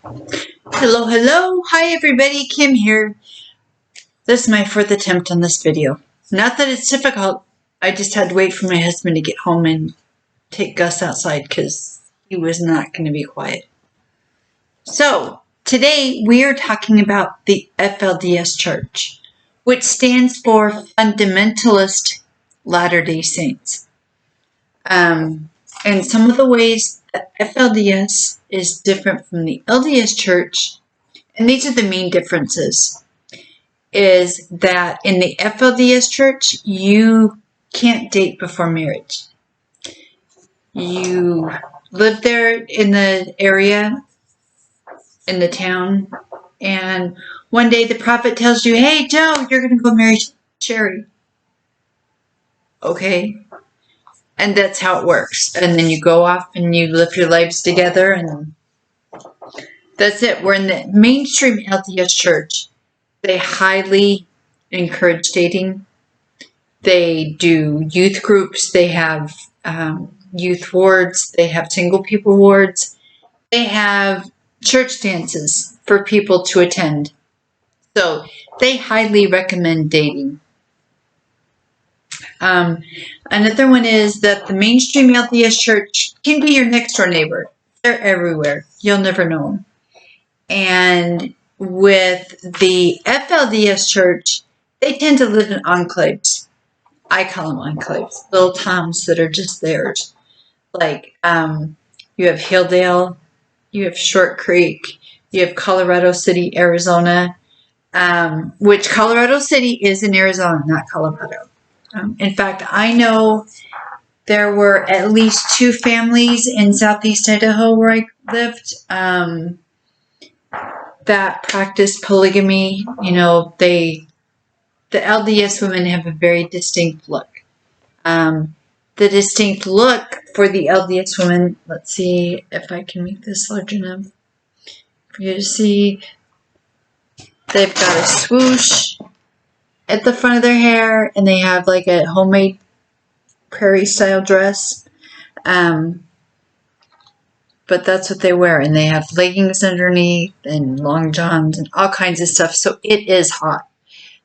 Hello, hello. Hi, everybody. Kim here. This is my fourth attempt on this video. Not that it's difficult. I just had to wait for my husband to get home and take Gus outside because he was not going to be quiet. So, today we are talking about the FLDS Church, which stands for Fundamentalist Latter-day Saints. And some of the ways that FLDS is different from the LDS Church, and these are the main differences, is that in the FLDS Church, you can't date before marriage. You live there in the area, in the town, and one day the prophet tells you, hey, Joe, you're going to go marry Sherry. Okay. And that's how it works. And then you go off and you live your lives together, and that's it. We're in the mainstream LDS Church. They highly encourage dating. They do youth groups. They have youth wards. They have single people wards. They have church dances for people to attend. So they highly recommend dating. Another one is that the mainstream LDS Church can be your next door neighbor. They're everywhere. You'll never know them. And with the FLDS Church, they tend to live in enclaves. I call them enclaves, little towns that are just theirs. Like you have Hilldale, you have Short Creek, you have Colorado City, Arizona, which Colorado City is in Arizona, not Colorado. In fact, I know there were at least 2 families in southeast Idaho where I lived that practiced polygamy. You know, the LDS women have a very distinct look. The distinct look for the LDS women, let's see if I can make this large enough for you to see. They've got a swoosh at the front of their hair, and they have like a homemade prairie style dress. But that's what they wear, and they have leggings underneath and long johns and all kinds of stuff. So it is hot.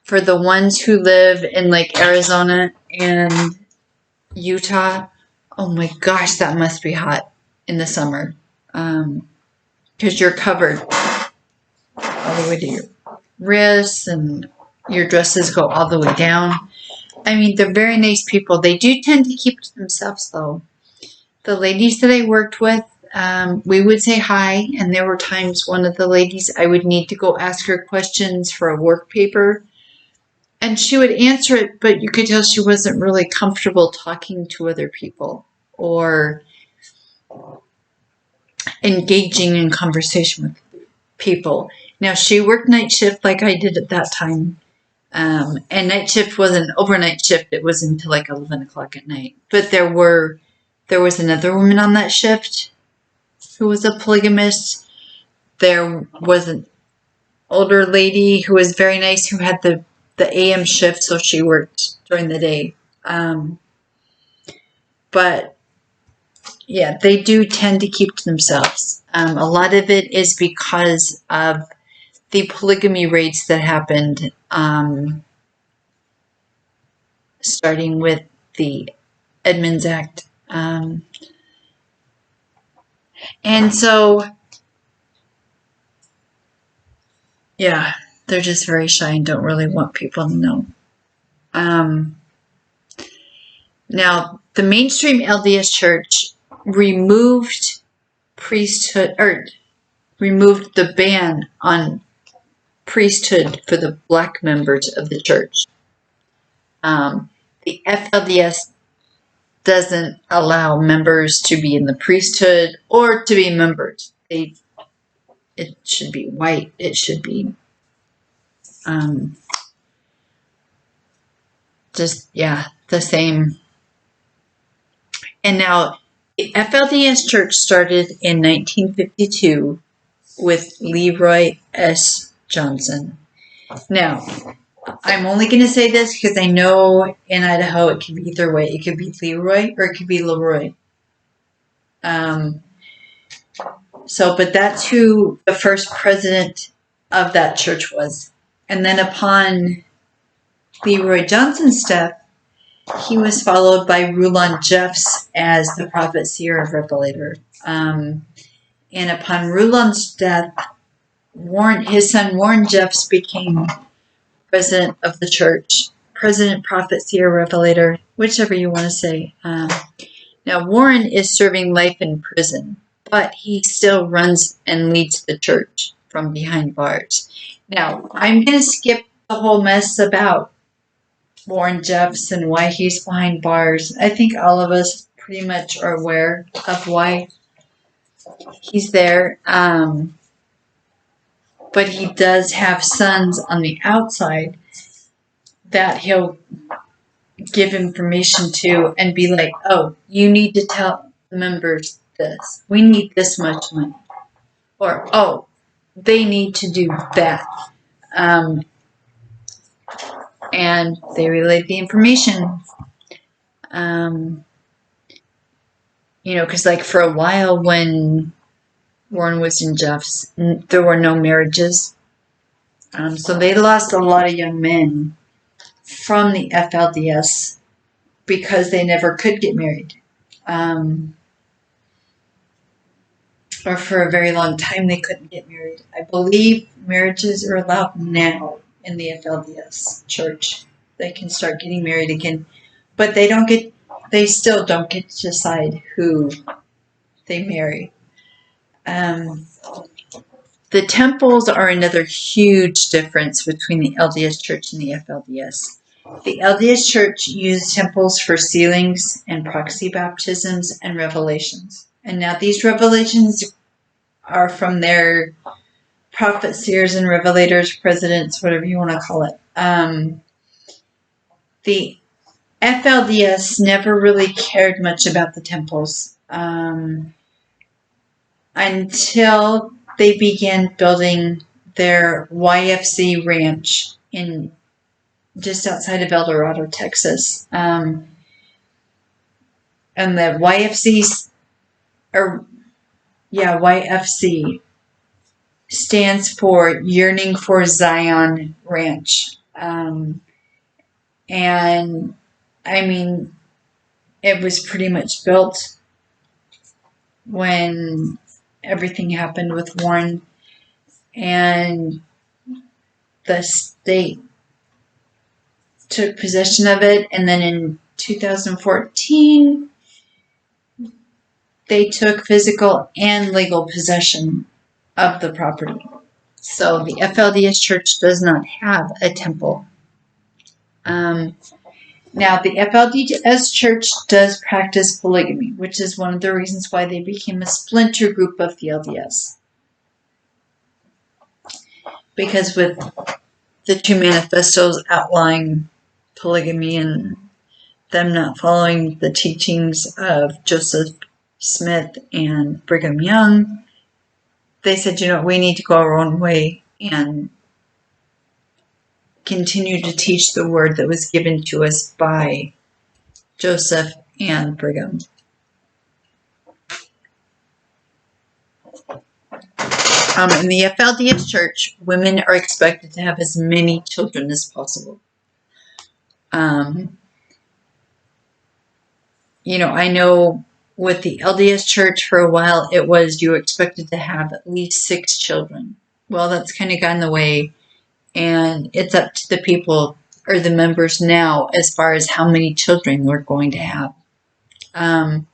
For the ones who live in like Arizona and Utah, oh my gosh, that must be hot in the summer. Because you're covered all the way to your wrists, and your dresses go all the way down. I mean, they're very nice people. They do tend to keep to themselves, though. The ladies that I worked with, we would say hi, and there were times one of the ladies, I would need to go ask her questions for a work paper, and she would answer it, but you could tell she wasn't really comfortable talking to other people or engaging in conversation with people. Now, she worked night shift like I did at that time. And night shift wasn't an overnight shift. It was until like 11 o'clock at night. But there was another woman on that shift who was a polygamist. There was an older lady who was very nice who had the AM shift, so she worked during the day. But yeah, they do tend to keep to themselves. A lot of it is because of the polygamy rates that happened, starting with the Edmunds Act. And so, yeah, they're just very shy and don't really want people to know. Now, the mainstream LDS Church removed priesthood, or removed the ban on priesthood for the black members of the church. The FLDS doesn't allow members to be in the priesthood or to be members. It should be white. It should be the same. And now the FLDS Church started in 1952 with Leroy S. Johnson. Now, I'm only going to say this because I know in Idaho it could be either way. It could be Leroy or it could be Leroy. So, but that's who the first president of that church was. And then upon Leroy Johnson's death, he was followed by Rulon Jeffs as the prophet, seer, and revelator. And upon Rulon's death, his son Warren Jeffs became president of the church. President, prophet, seer, revelator, whichever you want to say. Now, Warren is serving life in prison, but he still runs and leads the church from behind bars. Now, I'm going to skip the whole mess about Warren Jeffs and why he's behind bars. I think all of us pretty much are aware of why he's there. But he does have sons on the outside that he'll give information to and be like, oh, you need to tell the members this. We need this much money. Or, oh, they need to do that. And they relay the information. Because like for a while when Warren was in Jeffs, there were no marriages. So they lost a lot of young men from the FLDS because they never could get married. Or for a very long time they couldn't get married. I believe marriages are allowed now in the FLDS church. They can start getting married again, but they still don't get to decide who they marry. The temples are another huge difference between the LDS church and the FLDS. The LDS church used temples for sealings and proxy baptisms and revelations. And now these revelations are from their prophets, seers, and revelators, presidents, whatever you want to call it. The FLDS never really cared much about the temples until they began building their YFC ranch just outside of El Dorado, Texas. And the YFC stands for Yearning for Zion Ranch. And I mean, it was pretty much built when everything happened with Warren, and the state took possession of it, and then in 2014 they took physical and legal possession of the property. So the FLDS church does not have a temple. Now the FLDS church does practice polygamy, which is one of the reasons why they became a splinter group of the LDS. Because with the two manifestos outlining polygamy and them not following the teachings of Joseph Smith and Brigham Young, they said, we need to go our own way and continue to teach the word that was given to us by Joseph and Brigham. In the FLDS church, women are expected to have as many children as possible. I know with the LDS church for a while, it was you expected to have at least 6 children. Well, that's kind of gotten in the way, and it's up to the people or the members now as far as how many children we're going to have. And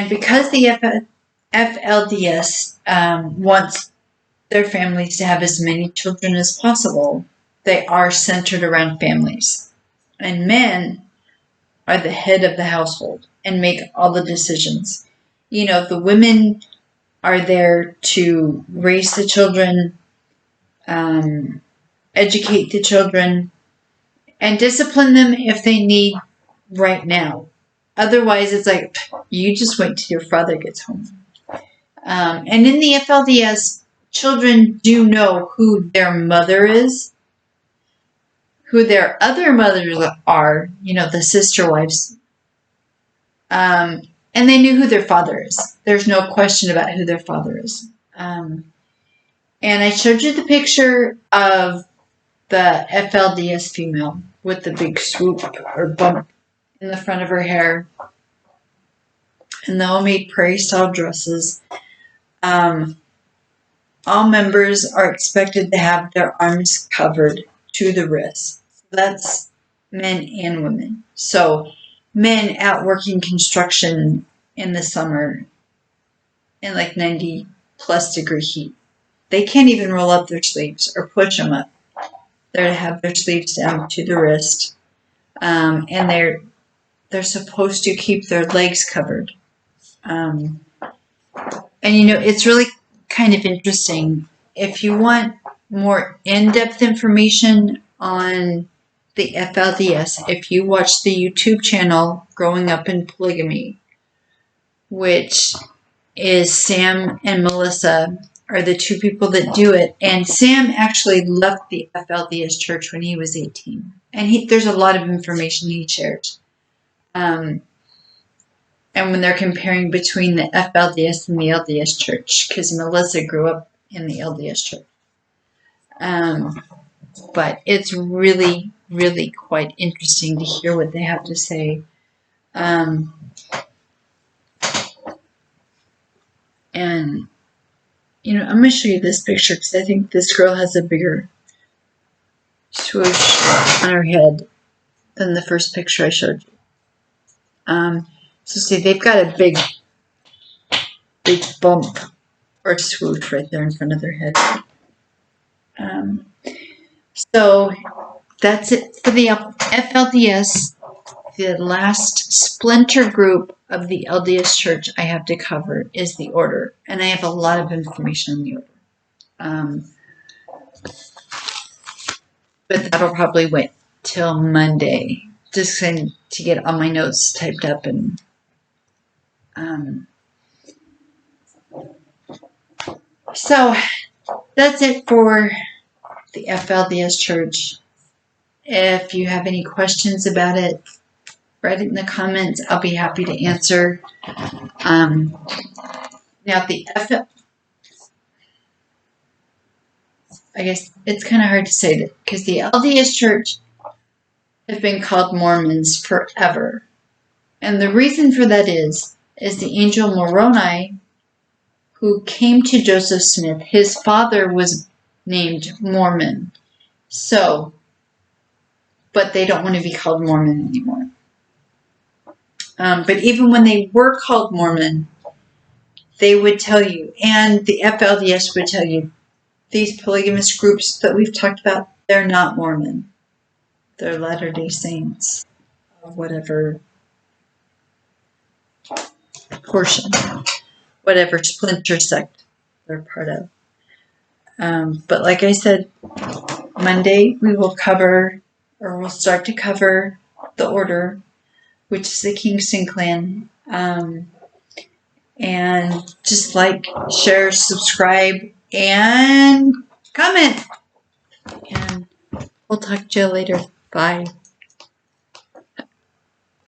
because the FLDS wants their families to have as many children as possible, they are centered around families. And men are the head of the household and make all the decisions. The women are there to raise the children, educate the children, and discipline them if they need right now. Otherwise, it's like, you just wait till your father gets home. And in the FLDS, children do know who their mother is, who their other mothers are, the sister wives. And And they knew who their father is. There's no question about who their father is. And I showed you the picture of the FLDS female with the big swoop or bump in the front of her hair and the homemade prairie-style dresses. All members are expected to have their arms covered to the wrist. That's men and women. So men out working construction in the summer in like 90 plus degree heat, they can't even roll up their sleeves or push them up. They're to have their sleeves down to the wrist, and they're supposed to keep their legs covered. And you know, it's really kind of interesting. If you want more in-depth information on the FLDS, if you watch the YouTube channel Growing Up in Polygamy, which is Sam and Melissa are the two people that do it. And Sam actually left the FLDS church when he was 18. And there's a lot of information he shares. And when they're comparing between the FLDS and the LDS church, because Melissa grew up in the LDS church. But it's really, really quite interesting to hear what they have to say. And you know, I'm going to show you this picture because I think this girl has a bigger swoosh on her head than the first picture I showed you. So see, they've got a big bump or swoosh right there in front of their head. So that's it for the FLDS. The last splinter group of the LDS church I have to cover is the order. And I have a lot of information on the order. But that'll probably wait till Monday, just to get all my notes typed up. And so that's it for the FLDS church. If you have any questions about it, write it in the comments. I'll be happy to answer. Now I guess it's kind of hard to say that because the LDS church have been called Mormons forever. And the reason for that is the angel Moroni, who came to Joseph Smith, his father was named Mormon. So, but they don't want to be called Mormon anymore. But even when they were called Mormon, they would tell you, and the FLDS would tell you, these polygamous groups that we've talked about, they're not Mormon. They're Latter-day Saints, of whatever portion, whatever splinter sect they're part of. But like I said, Monday we will cover, or we'll start to cover, the order, which is the Kingston clan. And just like, share, subscribe, and comment. And we'll talk to you later. Bye.